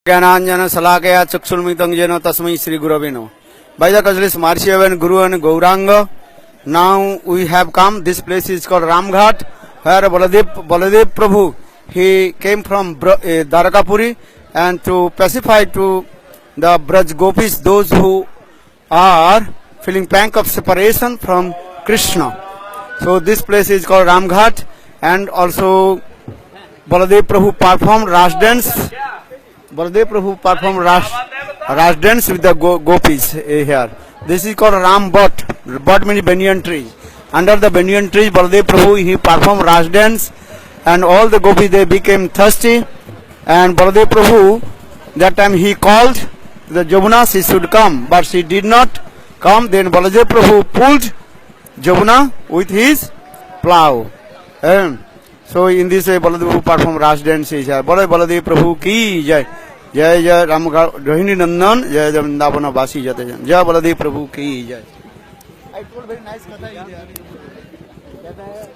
ज्ञानांजन शलाकया चक्षुर्मितं येन तस्मै श्री गुरवे नमः. By the Kajlis Marshev and Guru and Gauranga, now we have come. This place is called Ramghat, where Baladev Prabhu, he came from Dwarakapuri, and to pacify to the Braj Gopis, those who are feeling pang of separation from Krishna. So this place is called Ramghat, and also Baladev Prabhu performed Ras dance. Baladev Prabhu performed Ras dance with the gopis here. This is called Ram Bhat. Bhat means banyan tree. Under the banyan tree, Baladev Prabhu, he performed Ras dance, and all the gopis, they became thirsty. And Baladev Prabhu, that time he called the Jamuna, she should come, but she did not come. Then Baladev Prabhu pulled Jamuna with his plow. So in this way, Baladev Prabhu performed Ras dance here. Baladev Prabhu ki jai. जय जय राम रोहिणी नंदन जय जय वृंदावन वासी जय जय बलदेव प्रभु की जय. I told very nice कथा कहता है